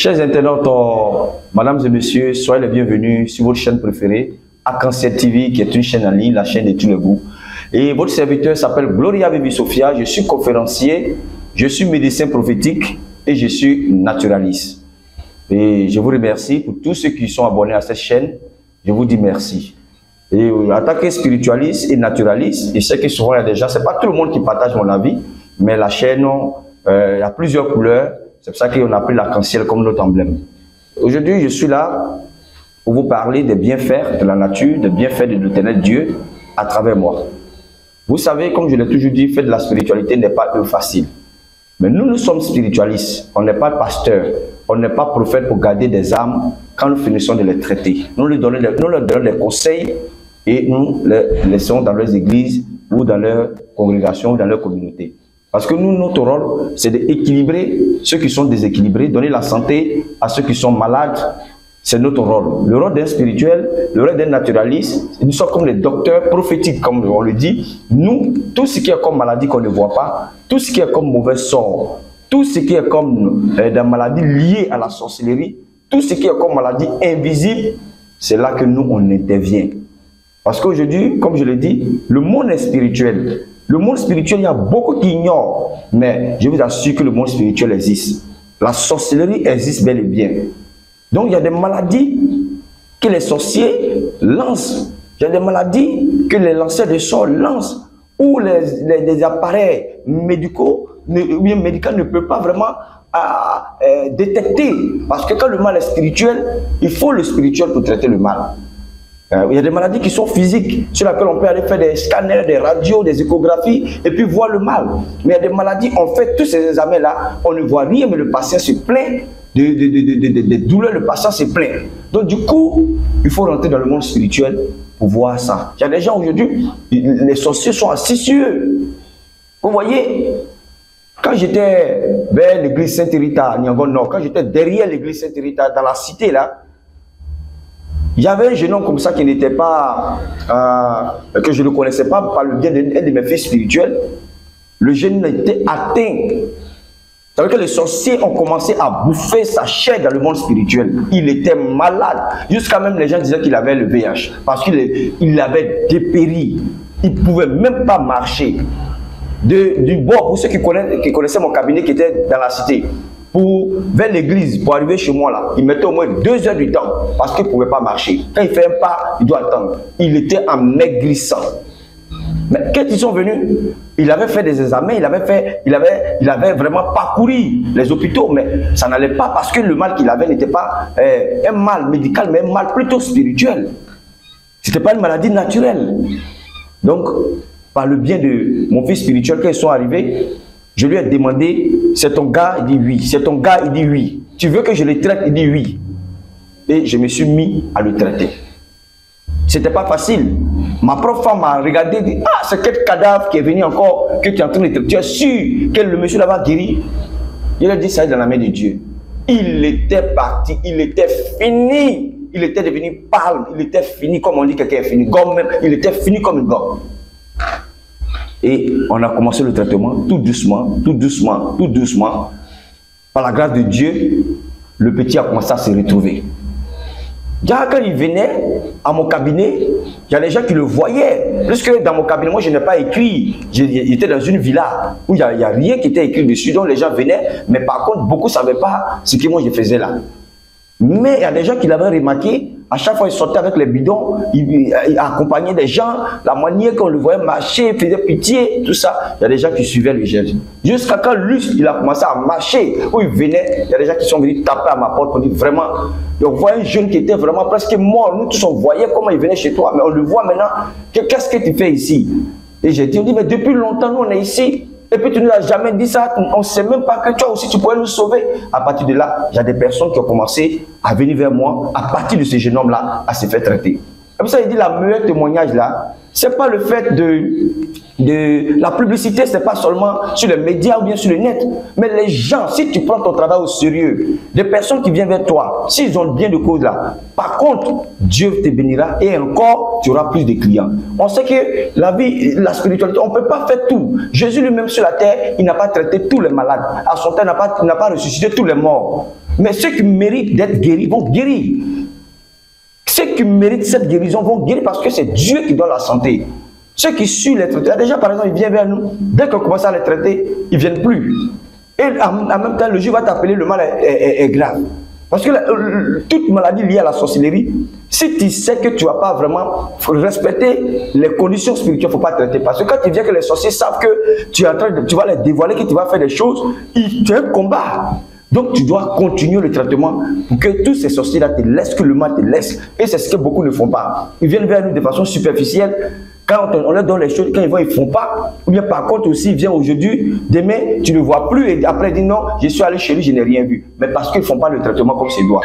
Chers internautes, mesdames et messieurs, soyez les bienvenus sur votre chaîne préférée, Arc-en-Ciel TV, qui est une chaîne en ligne, la chaîne de tous les goûts. Et votre serviteur s'appelle Gloria Baby Sophia, je suis conférencier, je suis médecin prophétique et je suis naturaliste. Et je vous remercie pour tous ceux qui sont abonnés à cette chaîne, je vous dis merci. Et en tant que spiritualiste et naturaliste, je sais que souvent il y a des gens, c'est pas tout le monde qui partage mon avis, mais la chaîne, il y a plusieurs couleurs. C'est pour ça qu'on a pris l'arc-en-ciel comme notre emblème. Aujourd'hui, je suis là pour vous parler des bienfaits de la nature, des bienfaits de l'éternel Dieu à travers moi. Vous savez, comme je l'ai toujours dit, faire de la spiritualité n'est pas facile. Mais nous sommes spiritualistes. On n'est pas pasteur, on n'est pas prophète pour garder des âmes quand nous finissons de les traiter. Nous leur donnons des conseils et nous les laissons dans leurs églises ou dans leur congrégation ou dans leur communauté. Parce que nous, notre rôle, c'est d'équilibrer ceux qui sont déséquilibrés, donner la santé à ceux qui sont malades. C'est notre rôle. Le rôle d'un spirituel, le rôle d'un naturaliste, nous sommes comme les docteurs prophétiques, comme on le dit. Nous, tout ce qui est comme maladie qu'on ne voit pas, tout ce qui est comme mauvais sort, tout ce qui est comme des maladies liées à la sorcellerie, tout ce qui est comme maladie invisible, c'est là que nous, on intervient. Parce qu'aujourd'hui, comme je l'ai dit, le monde est spirituel. Le monde spirituel, il y a beaucoup qui ignorent, mais je vous assure que le monde spirituel existe. La sorcellerie existe bel et bien. Donc, il y a des maladies que les sorciers lancent. Il y a des maladies que les lanceurs de sorts lancent, où les appareils médicaux ne peuvent pas vraiment détecter. Parce que quand le mal est spirituel, il faut le spirituel pour traiter le mal. Il y a des maladies qui sont physiques, sur lesquelles on peut aller faire des scanners, des radios, des échographies, et puis voir le mal. Mais il y a des maladies, on fait tous ces examens-là, on ne voit rien, mais le patient se plaint de douleurs, le patient se plaint. Donc du coup, il faut rentrer dans le monde spirituel pour voir ça. Il y a des gens aujourd'hui, les sorciers sont assis sur eux. Vous voyez, quand j'étais vers l'église Sainte-Rita à Niangon Nord, quand j'étais derrière l'église Sainte-Rita, dans la cité là, il y avait un jeune homme comme ça qui n'était pas, que je ne connaissais pas par le biais d'un de mes fils spirituels. Le jeune était atteint. Ça veut dire que les sorciers ont commencé à bouffer sa chair dans le monde spirituel. Il était malade. Jusqu'à même les gens disaient qu'il avait le VIH. Parce qu'il avait dépéri. Il ne pouvait même pas marcher. Du bord, pour ceux qui connaissaient mon cabinet qui était dans la cité, vers l'église, pour arriver chez moi là, il mettait au moins 2 heures du temps parce qu'il ne pouvait pas marcher. Quand il fait un pas, il doit attendre. Il était amaigrissant. Mais quand ils sont venus, il avait fait des examens, il avait vraiment parcouru les hôpitaux, mais ça n'allait pas parce que le mal qu'il avait n'était pas un mal médical, mais un mal plutôt spirituel. Ce n'était pas une maladie naturelle. Donc, par le bien de mon fils spirituel, quand ils sont arrivés, je lui ai demandé, c'est ton gars? Il dit oui. C'est ton gars? Il dit oui. Tu veux que je le traite? Il dit oui. Et je me suis mis à le traiter. C'était pas facile. Ma propre femme m'a regardé et dit, ah, c'est quel cadavre qui est venu encore, que tu es en train de traiter. Tu es sûr que le monsieur là-bas guéri? Il a dit, ça est dans la main de Dieu. Il était parti, il était fini. Il était devenu pâle, il était fini comme on dit quelqu'un est fini. Gomme même, il était fini comme une gomme. Et on a commencé le traitement tout doucement, tout doucement, tout doucement. Par la grâce de Dieu, le petit a commencé à se retrouver. Déjà, quand il venait à mon cabinet, il y a des gens qui le voyaient. Puisque dans mon cabinet, moi, je n'ai pas écrit. J'étais dans une villa où il n'y a rien qui était écrit dessus. Donc, les gens venaient. Mais par contre, beaucoup ne savaient pas ce que moi, je faisais là. Mais il y a des gens qui l'avaient remarqué. À chaque fois, il sortait avec les bidons, il accompagnait des gens, la manière qu'on le voyait marcher, il faisait pitié, tout ça. Il y a des gens qui suivaient le Jésus. Jusqu'à quand lui, il a commencé à marcher, où il venait, il y a des gens qui sont venus taper à ma porte pour dire vraiment. Et on voit un jeune qui était vraiment presque mort. Nous tous, on voyait comment il venait chez toi, mais on le voit maintenant. Qu'est-ce que tu fais ici? Et j'ai dit, on dit, mais depuis longtemps, nous, on est ici. Et puis tu ne nous as jamais dit ça, on ne sait même pas que toi aussi tu pourrais nous sauver. À partir de là, il y a des personnes qui ont commencé à venir vers moi, à partir de ce jeune homme-là, à se faire traiter. C'est pour ça qu'il dit la meilleure témoignage là, c'est pas le fait de la publicité, c'est pas seulement sur les médias ou bien sur le net, mais les gens, si tu prends ton travail au sérieux, les personnes qui viennent vers toi, s'ils ont bien de cause là, par contre, Dieu te bénira et encore, tu auras plus de clients. On sait que la vie, la spiritualité, on ne peut pas faire tout. Jésus lui-même sur la terre, il n'a pas traité tous les malades. À son temps, il n'a pas ressuscité tous les morts. Mais ceux qui méritent d'être guéris vont guérir. Ceux qui méritent cette guérison vont guérir parce que c'est Dieu qui donne la santé. Ceux qui suivent les traités, déjà par exemple, ils viennent vers nous. Dès qu'on commence à les traiter, ils ne viennent plus. Et en même temps, le juge va t'appeler, le mal est grave. Parce que toute maladie liée à la sorcellerie, si tu sais que tu ne vas pas vraiment respecter les conditions spirituelles, il ne faut pas traiter. Parce que quand tu viens que les sorciers savent que tu vas les dévoiler, que tu vas faire des choses, tu as un combat. Donc tu dois continuer le traitement pour que tous ces sorciers-là te laissent, que le mal te laisse. Et c'est ce que beaucoup ne font pas. Ils viennent vers nous de façon superficielle. Quand on leur donne les choses, quand ils voient, ils ne font pas. Ou bien par contre aussi, ils viennent aujourd'hui, demain, tu ne vois plus. Et après, ils disent non, je suis allé chez lui, je n'ai rien vu. Mais parce qu'ils ne font pas le traitement comme c'est doit.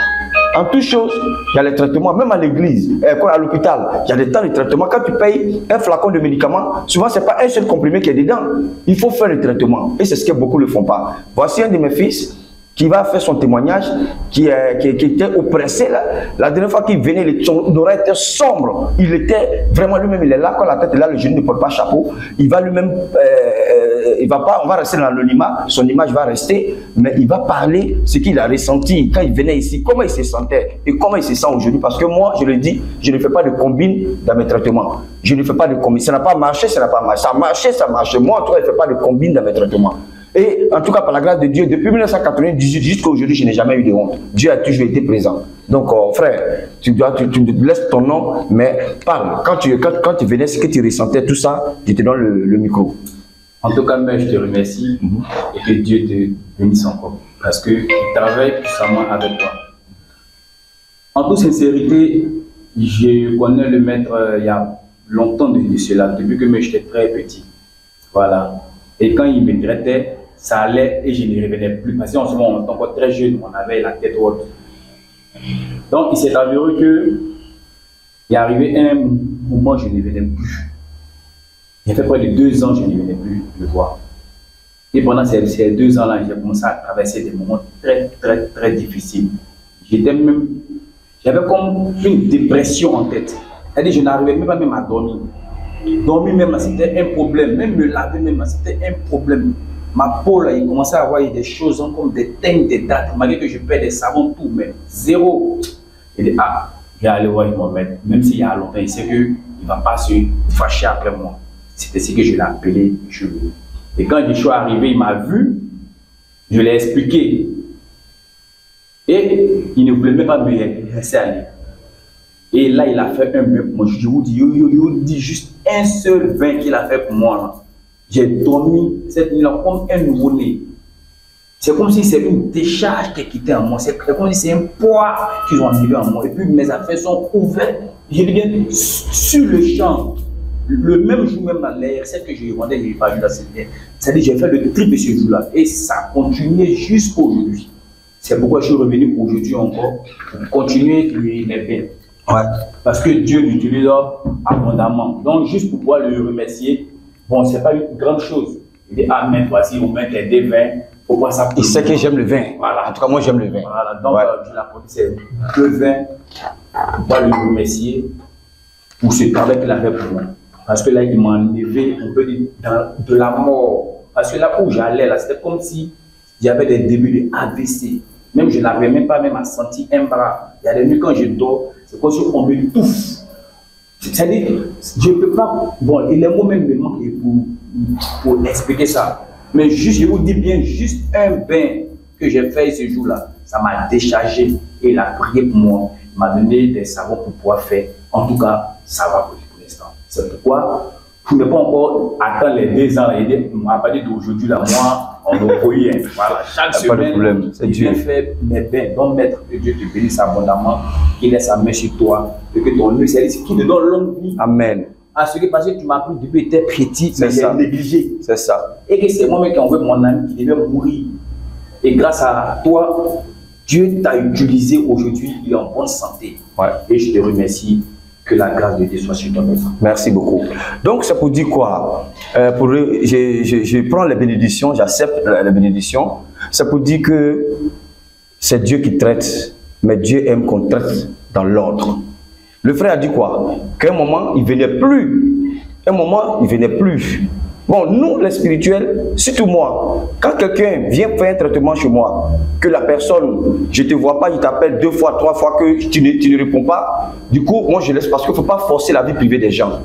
En toute chose, il y a les traitements, même à l'église, à l'hôpital, il y a des temps de traitement. Quand tu payes un flacon de médicaments, souvent, ce n'est pas un seul comprimé qui est dedans. Il faut faire le traitement. Et c'est ce que beaucoup ne font pas. Voici un de mes fils qui va faire son témoignage, qui était oppressé. La dernière fois qu'il venait, son oreille était sombre. Il était vraiment lui-même, il est là, quand la tête est là, le genou ne porte pas chapeau. Il va lui-même, on va rester dans l'anonymat, son image va rester, mais il va parler ce qu'il a ressenti quand il venait ici, comment il se sentait et comment il se sent aujourd'hui. Parce que moi, je le dis, je ne fais pas de combine dans mes traitements. Je ne fais pas de combine. Ça n'a pas marché, ça n'a pas marché. Ça a marché, ça a marché. Moi, en tout cas, je ne fais pas de combine dans mes traitements. Et en tout cas, par la grâce de Dieu, depuis 1998 jusqu'à aujourd'hui, je n'ai jamais eu de honte. Dieu a toujours été présent. Donc, frère, tu laisses ton nom, mais parle. Quand tu venais, ce que tu ressentais, tout ça, je te donne le micro. En tout cas, je te remercie et que Dieu te bénisse encore. Parce qu'il travaille puissamment avec toi. En toute sincérité, je connais le maître il y a longtemps de cela, depuis que j'étais très petit. Voilà. Et quand il me traitait, ça allait et je ne revenais plus. Parce qu'en ce moment, on était encore très jeune, on avait la tête haute. Donc, il s'est avéré que il est arrivé un moment où je ne venais plus. Il a fait près de 2 ans que je ne venais plus le voir. Et pendant ces 2 ans-là, j'ai commencé à traverser des moments très, très, très difficiles. J'avais comme une dépression en tête. C'est-à-dire que je n'arrivais même pas à dormir. Dormir même, c'était un problème. Même me laver même, c'était un problème. Ma peau, là, il commençait à avoir des choses comme des teignes, des dates. Malgré que je paie des savons, tout, mais zéro. Il dit, ah, je vais aller voir mon maître. Même s'il y a longtemps, il sait qu'il ne va pas se fâcher après moi. C'était ce que je l'ai appelé cheveux. Et quand je suis arrivé, il m'a vu, je l'ai expliqué. Et il ne voulait même pas me laisser aller. Et là, il a fait un bain pour moi. Je vous dis juste un seul bain qu'il a fait pour moi. J'ai dormi cette nuit-là comme un nouveau-né. C'est comme si c'est une décharge qui est quittée en moi. C'est comme si c'est un poids qu'ils ont enlevé en moi. Et puis mes affaires sont ouvertes. Je deviens sur le champ. Le même jour, même dans l'air, celle que je vendais, je n'ai pas vu dans cette terre. C'est-à-dire j'ai fait le trip de ce jour-là. Et ça a continué jusqu'à aujourd'hui. C'est pourquoi je suis revenu aujourd'hui encore pour continuer les bains. Ouais. Parce que Dieu l'utilise abondamment. Donc, juste pour pouvoir le remercier, bon, ce n'est pas une grande chose. Il dit, ah, mais voici, on met des vins, il faut voir ça. Il sait que j'aime le vin. Voilà. En tout cas, moi, j'aime le vin. Voilà. Donc, je l'ai apporté ces 2 vins pour pouvoir le remercier pour ce travail qu'il a fait pour moi. Parce que là, il m'a enlevé, on peut dire, de la mort. Parce que là où j'allais, là, c'était comme si j'avais des débuts de AVC. Même je n'avais même pas à sentir un bras. Il y a des nuits quand je dors, c'est comme si on me touffe. C'est-à-dire, je ne peux pas. Bon, et les mots même me manquent pour expliquer ça. Mais juste, je vous dis bien, juste un bain que j'ai fait ce jour-là, ça m'a déchargé. Et il a prié pour moi. Il m'a donné des savons pour pouvoir faire. En tout cas, ça va pour l'instant. C'est pourquoi je ne peux pas encore attendre les 2 ans. Il m'a pas dit d'aujourd'hui, là, moi. On doit courir. Voilà. Chaque semaine, il vient faire mes bains. Donc, maître, que Dieu te bénisse abondamment, qu'il laisse sa main sur toi, et que ton œil, c'est qui te donne longue vie. Amen. À ce que parce que tu m'as pris depuis que tu étais petit, mais j'ai négligé. C'est ça. Et que c'est moi-même qui envoie mon ami qui devait mourir. Et grâce à toi, Dieu t'a utilisé aujourd'hui, il est en bonne santé. Ouais. Et je te remercie. Que la grâce de Dieu soit sur toi. Merci beaucoup. Donc, c'est pour dire quoi? Je prends les bénédictions, j'accepte les bénédictions. C'est pour dire que c'est Dieu qui traite, mais Dieu aime qu'on traite dans l'ordre. Le frère a dit quoi? Qu'à un moment, il ne venait plus. À un moment, il ne venait plus. Bon, nous, les spirituels, surtout moi, quand quelqu'un vient faire un traitement chez moi, que la personne, je ne te vois pas, il t'appelle 2 fois, 3 fois, que tu ne réponds pas, du coup, moi, je laisse parce qu'il ne faut pas forcer la vie privée des gens.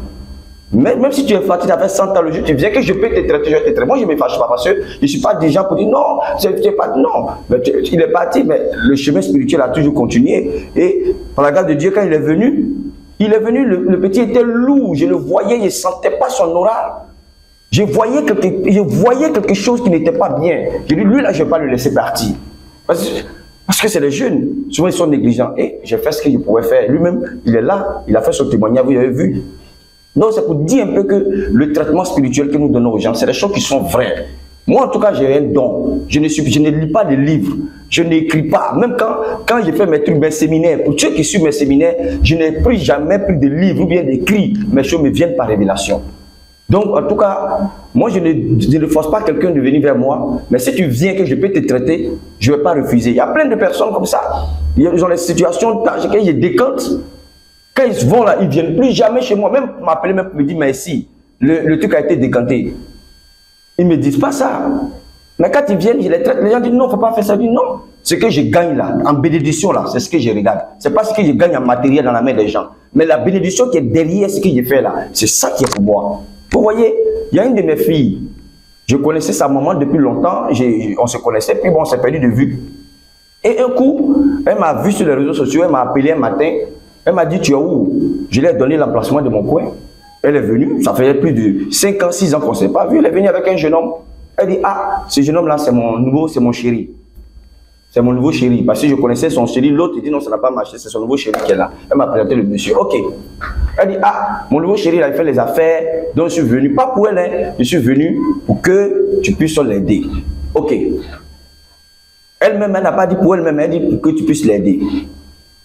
Même si tu es fatigué, tu as fait 100 ans le jour, tu viens que je peux te traiter, je vais te traiter. Moi, je ne me fâche pas parce que je ne suis pas des gens pour dire non, non. Mais il est parti, mais le chemin spirituel a toujours continué. Et par la grâce de Dieu, quand il est venu, le petit était lourd, je le voyais, je ne sentais pas son aura. Je voyais quelque chose qui n'était pas bien. Je dis, lui là, je ne vais pas le laisser partir. Parce que c'est les jeunes, souvent ils sont négligents. Et j'ai fait ce que je pouvais faire. Lui-même, il est là, il a fait son témoignage, vous avez vu. Donc c'est pour dire un peu que le traitement spirituel que nous donnons aux gens, c'est des choses qui sont vraies. Moi en tout cas, j'ai un don. Je ne lis pas de livres. Je n'écris pas. Même quand j'ai fait mes séminaires, pour ceux qui suivent mes séminaires, je n'ai jamais pris de livres ou bien d'écrits. Mes choses me viennent par révélation. Donc, en tout cas, moi, je ne force pas quelqu'un de venir vers moi. Mais si tu viens que je peux te traiter, je ne vais pas refuser. Il y a plein de personnes comme ça. Ils ont des situations, quand je décante, quand ils vont là, ils ne viennent plus jamais chez moi. Même m'appeler, même me dire merci. Le truc a été décanté. Ils ne me disent pas ça. Mais quand ils viennent, je les traite. Les gens disent non, il ne faut pas faire ça. Je dis non. Ce que je gagne là, en bénédiction là, c'est ce que je regarde. Ce n'est pas ce que je gagne en matériel dans la main des gens. Mais la bénédiction qui est derrière ce que je fais là, c'est ça qui est pour moi. Vous voyez, il y a une de mes filles, je connaissais sa maman depuis longtemps, on se connaissait, puis bon, on s'est perdu de vue. Et un coup, elle m'a vu sur les réseaux sociaux, elle m'a appelé un matin, elle m'a dit, tu es où? Je lui ai donné l'emplacement de mon coin. Elle est venue, ça faisait plus de 5 ans, 6 ans qu'on ne s'est pas vu, elle est venue avec un jeune homme. Elle dit, ah, ce jeune homme-là, c'est mon chéri. C'est mon nouveau chéri. Parce que je connaissais son chéri. L'autre, il dit non, ça n'a pas marché. C'est son nouveau chéri qui est là. Elle m'a présenté le monsieur. Ok. Elle dit, ah, mon nouveau chéri, il a fait les affaires. Donc, je suis venu. Pas pour elle, hein. Je suis venu pour que tu puisses l'aider. Ok. Elle-même, elle n'a pas dit pour elle-même. Elle dit pour que tu puisses l'aider.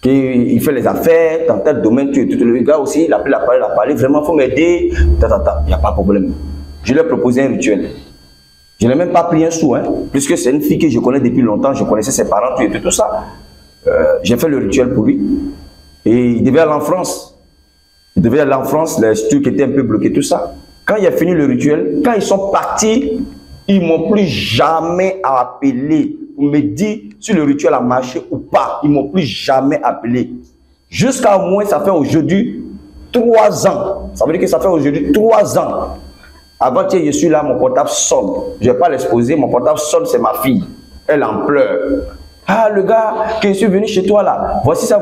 Il fait les affaires dans tel domaine. Tout le gars aussi, il a pris la parole. Vraiment, il faut m'aider. Il n'y a pas de problème. Je lui ai proposé un rituel. Je n'ai même pas pris un sou, hein, puisque c'est une fille que je connais depuis longtemps, je connaissais ses parents, tout ça. J'ai fait le rituel pour lui. Et il devait aller en France. Il devait aller en France, les trucs étaient un peu bloqués, tout ça. Quand il a fini le rituel, quand ils sont partis, ils ne m'ont plus jamais appelé pour me dire si le rituel a marché ou pas. Ils ne m'ont plus jamais appelé. Jusqu'à au moins, ça fait aujourd'hui 3 ans. Ça veut dire que ça fait aujourd'hui 3 ans. Avant-hier, je suis là, mon portable sonne. Je ne vais pas l'exposer, mon portable sonne, c'est ma fille. Elle en pleure. Ah, le gars, que je suis venu chez toi là, voici ça,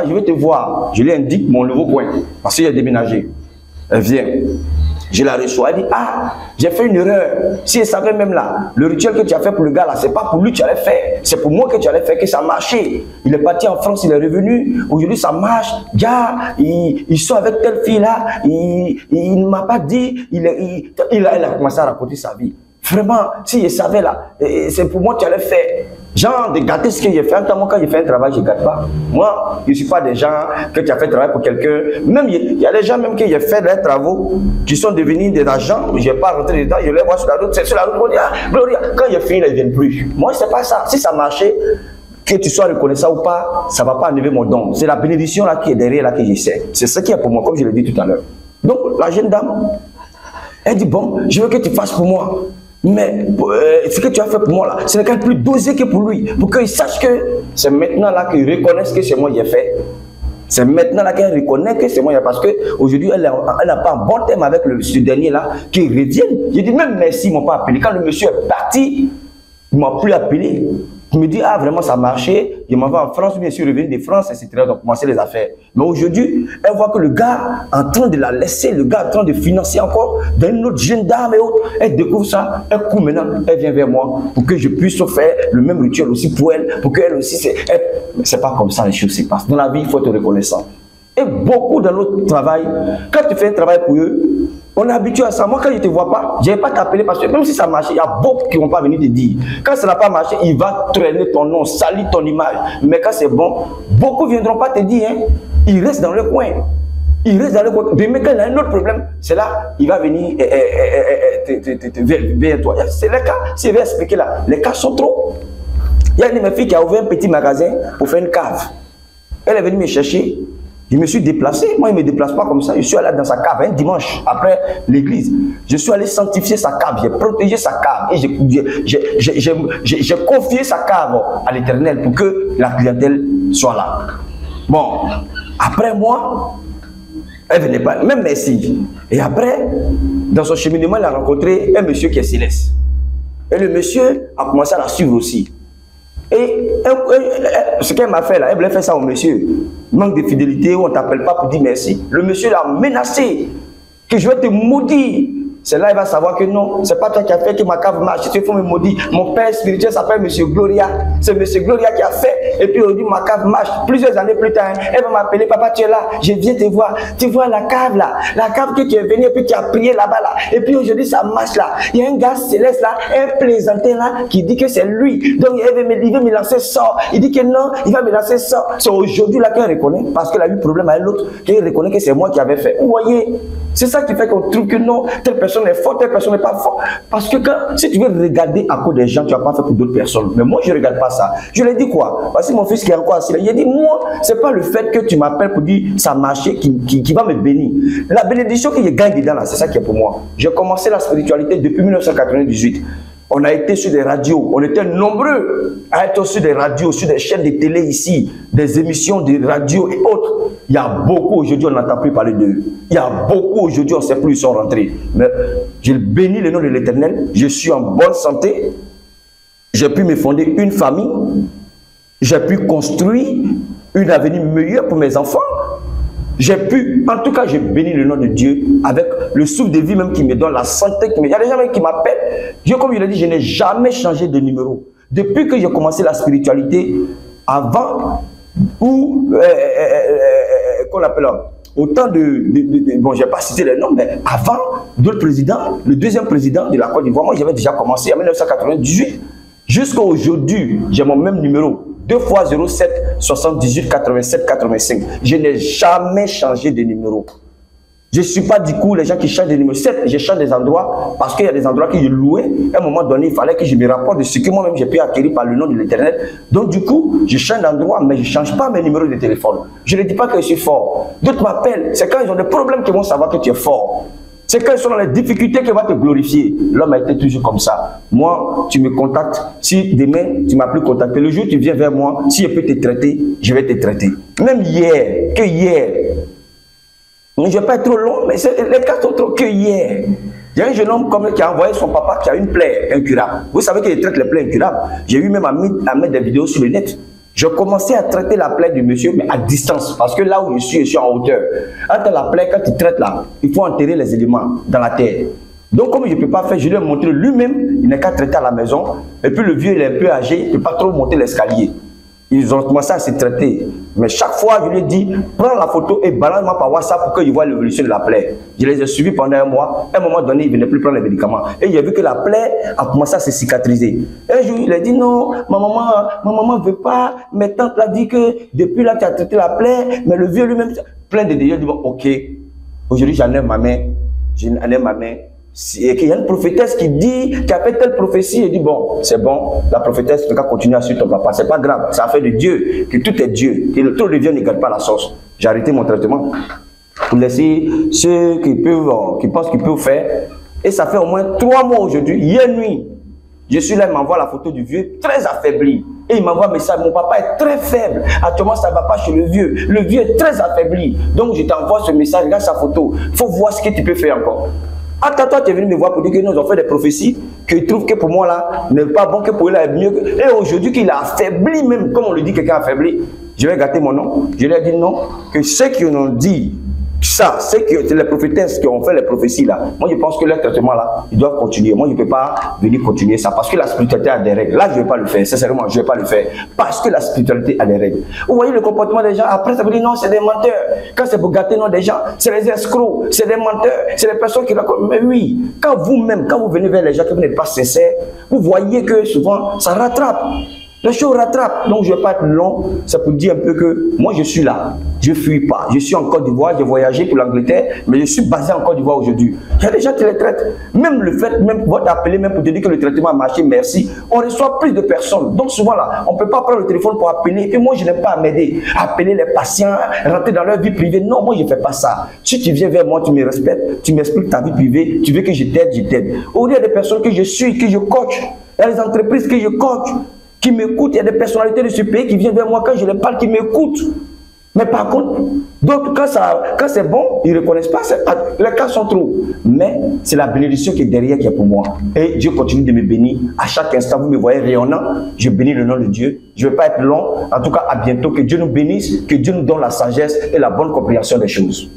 je vais te voir. Je lui indique mon nouveau coin, parce qu'il a déménagé. Elle vient. Je la reçois, elle dit, ah, j'ai fait une erreur. Si elle savait même là, le rituel que tu as fait pour le gars là, c'est pas pour lui que tu allais faire. C'est pour moi que tu allais faire, que ça marchait. Il est parti en France, il est revenu. Aujourd'hui, ça marche. Gars, il sort avec telle fille là. Il ne m'a pas dit. Elle a commencé à raconter sa vie. Vraiment, si je savais là, c'est pour moi que tu allais faire. Genre de gâter ce que j'ai fait. Moi, quand j'ai fait un travail, je ne gâte pas. Moi, je ne suis pas des gens que tu as fait travail pour quelqu'un. Même, il y a des gens même qui ont fait des travaux, qui sont devenus des agents. Je ne vais pas rentrer dedans, je les vois sur la route. C'est sur la route, on dit, ah, Gloria, quand il est fini, ils ne viennent plus. Moi, ce n'est pas ça. Si ça marchait, que tu sois reconnaissant ou pas, ça ne va pas enlever mon don. C'est la bénédiction là qui est derrière, là que j'essaie. C'est ce qui est pour moi, comme je l'ai dit tout à l'heure. Donc, la jeune dame, elle dit, bon, je veux que tu fasses pour moi. Mais ce que tu as fait pour moi là, ce n'est qu'un plus dosé que pour lui. Pour qu'il sache que c'est maintenant là qu'il reconnaisse que c'est moi qui ai fait. C'est maintenant là qu'elle reconnaît que c'est moi. Parce qu'aujourd'hui, elle n'a pas un bon thème avec ce dernier là, qui revienne. J'ai dit même merci, ils ne m'ont pas appelé. Quand le monsieur est parti, il ne m'a plus appelé. Il me dit, ah vraiment ça marchait, il m'envoie en France, bien sûr, revenu de France, etc. Donc commencer les affaires. Mais aujourd'hui, elle voit que le gars en train de la laisser, le gars en train de financer encore dans une autre jeune dame et autres. Elle découvre ça, elle court maintenant, elle vient vers moi pour que je puisse faire le même rituel aussi pour elle, pour qu'elle aussi, c'est pas comme ça les choses se passent. Dans la vie, il faut être reconnaissant. Et beaucoup dans notre travail, quand tu fais un travail pour eux, on est habitué à ça. Moi, quand je ne te vois pas, je ne vais pas t'appeler parce que même si ça marche, il y a beaucoup qui ne vont pas venir te dire. Quand ça n'a pas marché, il va traîner ton nom, salir ton image. Mais quand c'est bon, beaucoup ne viendront pas te dire. Hein. Ils restent dans le coin. Il reste dans le côté. Demain, quand il a un autre problème, c'est là, il va venir vers toi. C'est le cas, si je vais expliquer là, les cas sont trop. Il y a une de mes filles qui a ouvert un petit magasin pour faire une cave. Elle est venue me chercher. Je me suis déplacé. Moi, il ne me déplace pas comme ça. Je suis allé dans sa cave un dimanche après l'église. Je suis allé sanctifier sa cave. J'ai protégé sa cave. Et j'ai confié sa cave à l'Éternel pour que la clientèle soit là. Bon, après moi, elle ne venait pas. Même merci. Et après, dans son cheminement, elle a rencontré un monsieur qui est céleste. Et le monsieur a commencé à la suivre aussi. Et ce qu'elle m'a fait là, elle voulait faire ça au monsieur. Manque de fidélité, on ne t'appelle pas pour dire merci. Le monsieur l'a menacé que je vais te maudire. C'est là qu'il va savoir que non, c'est pas toi qui as fait que ma cave marche. Il faut me maudire. Mon père spirituel s'appelle Monsieur Gloria. C'est Monsieur Gloria qui a fait. Et puis aujourd'hui, ma cave marche. Plusieurs années plus tard, elle va m'appeler. Papa, tu es là. Je viens te voir. Tu vois la cave là. La cave que tu es venu et puis tu as prié là-bas là. Et puis aujourd'hui, ça marche là. Il y a un gars céleste là, un plaisantin là, qui dit que c'est lui. Donc il veut me lancer sort. Il dit que non, il va me lancer sort. C'est aujourd'hui là qu'elle reconnaît. Parce qu'elle a eu problème avec l'autre. Qu'elle reconnaît que c'est moi qui avais fait. Vous voyez? C'est ça qui fait qu'on trouve que non, telle personne est forte, telle personne n'est pas forte. Parce que si tu veux regarder à cause des gens, tu n'as pas fait pour d'autres personnes. Mais moi, je ne regarde pas ça. Je lui ai dit quoi? Voici mon fils qui est encore assis là. Il a dit, moi, ce n'est pas le fait que tu m'appelles pour dire ça a marché qui va me bénir. La bénédiction que je gagne dedans là, c'est ça qui est pour moi. J'ai commencé la spiritualité depuis 1998. On a été sur des radios, on était nombreux à être sur des radios, sur des chaînes de télé ici, des émissions de radio et autres. Il y a beaucoup aujourd'hui, on n'entend plus parler d'eux. Il y a beaucoup aujourd'hui, on ne sait plus où ils sont rentrés. Mais je bénis le nom de l'Éternel, je suis en bonne santé, j'ai pu me fonder une famille, j'ai pu construire une avenir meilleure pour mes enfants. J'ai pu, en tout cas, j'ai béni le nom de Dieu avec le souffle de vie même qui me donne, la santé qui me donne. Il y a des gens qui m'appellent. Dieu, comme je l'ai dit, je n'ai jamais changé de numéro. Depuis que j'ai commencé la spiritualité, avant, ou, qu'on appelle, autant bon, je n'ai pas cité les noms, mais avant, d'autres présidents, le deuxième président de la Côte d'Ivoire, moi, j'avais déjà commencé en 1998. Jusqu'à aujourd'hui, j'ai mon même numéro. 2 fois 07 78 87 85. Je n'ai jamais changé de numéro. Je ne suis pas du coup les gens qui changent de numéro. Certes, je change des endroits parce qu'il y a des endroits que je louais. À un moment donné, il fallait que je me rapporte de ce que moi-même j'ai pu acquérir par le nom de l'Éternel. Donc du coup, je change d'endroit, mais je ne change pas mes numéros de téléphone. Je ne dis pas que je suis fort. D'autres m'appellent. C'est quand ils ont des problèmes qu'ils vont savoir que tu es fort. C'est quand ils sont dans les difficultés qu'ils vont te glorifier. L'homme a été toujours comme ça. Moi, tu me contactes. Si demain, tu ne m'as plus contacté, le jour où tu viens vers moi, si je peux te traiter, je vais te traiter. Même hier, je ne vais pas être trop long, mais les cas sont trop que hier. Il y a un jeune homme qui a envoyé son papa qui a une plaie incurable. Vous savez qu'il traite les plaies incurables. J'ai eu même à mettre des vidéos sur le net. Je commençais à traiter la plaie du monsieur, mais à distance. Parce que là où je suis en hauteur. Quand la plaie, quand tu traites là, il faut enterrer les éléments dans la terre. Donc comme je ne peux pas faire, je lui ai montré lui-même, il n'a qu'à traiter à la maison. Et puis le vieux, il est un peu âgé, il ne peut pas trop monter l'escalier. Ils ont commencé à se traiter. Mais chaque fois, je lui ai dit, prends la photo et balance-moi par WhatsApp pour qu'il voit l'évolution de la plaie. Je les ai suivis pendant un mois. À un moment donné, il ne venait plus prendre les médicaments. Et j'ai vu que la plaie a commencé à se cicatriser. Un jour, il a dit, non, ma maman ne veut pas. Mes tantes l'ont dit que depuis là, tu as traité la plaie. Mais le vieux lui-même, plein de délire. Il dit, bon, ok, aujourd'hui, j'en ai ma main. Et qu'il y a une prophétesse qui dit, qui a fait telle prophétie, et dit bon, c'est bon, la prophétesse ne va continuer à suivre ton papa, c'est pas grave, c'est affaire de Dieu, que tout est Dieu, que le trou de Dieu ne garde pas la sauce. J'ai arrêté mon traitement pour laisser ceux qui pensent qu'ils peuvent faire, et ça fait au moins 3 mois aujourd'hui. Hier nuit, je suis là, il m'envoie la photo du vieux, très affaibli, et il m'envoie un message, mon papa est très faible, actuellement ça ne va pas chez le vieux est très affaibli, donc je t'envoie ce message, regarde sa photo, il faut voir ce que tu peux faire encore. Attends, toi, tu es venu me voir pour dire que nous avons fait des prophéties, qu'il trouve que pour moi là, n'est pas bon, que pour lui là est mieux. Et aujourd'hui qu'il a affaibli même, comme on le dit, quelqu'un affaibli, je vais gâter mon nom. Je lui ai dit non, que ceux qui ont dit ça, c'est les prophétesses qui ont fait les prophéties là. Moi, je pense que leur traitement là, ils doivent continuer. Moi, je ne peux pas venir continuer ça parce que la spiritualité a des règles. Là, je ne vais pas le faire. Sincèrement, je ne vais pas le faire parce que la spiritualité a des règles. Vous voyez le comportement des gens. Après, ça vous dit non, c'est des menteurs. Quand c'est pour gâter non des gens, c'est les escrocs, c'est des menteurs, c'est les personnes qui racontent. Mais oui, quand vous-même, quand vous venez vers les gens que vous n'êtes pas sincères, vous voyez que souvent, ça rattrape. Les choses rattrapent. Donc, je ne vais pas être long. C'est pour dire un peu que moi, je suis là. Je ne fuis pas. Je suis en Côte d'Ivoire. J'ai voyagé pour l'Angleterre, mais je suis basé en Côte d'Ivoire aujourd'hui. Il y a des gens qui les traitent. Même le fait, même votre appelé, même pour te dire que le traitement a marché, merci. On reçoit plus de personnes. Donc, souvent là, on ne peut pas prendre le téléphone pour appeler. Et moi, je n'aime pas à m'aider. Appeler les patients, rentrer dans leur vie privée. Non, moi, je ne fais pas ça. Si tu viens vers moi, tu me respectes, tu m'expliques ta vie privée, tu veux que je t'aide, je t'aide. Aujourd'hui, il y a des personnes que je suis, que je coach. Il y a des entreprises que je coach, qui m'écoutent. Il y a des personnalités de ce pays qui viennent vers moi quand je les parle, qui m'écoutent. Mais par contre, d'autres, quand c'est bon, ils ne reconnaissent pas. Les cas sont trop. Mais c'est la bénédiction qui est derrière qui est pour moi. Et Dieu continue de me bénir. À chaque instant, vous me voyez rayonnant. Je bénis le nom de Dieu. Je ne vais pas être long. En tout cas, à bientôt. Que Dieu nous bénisse. Que Dieu nous donne la sagesse et la bonne compréhension des choses.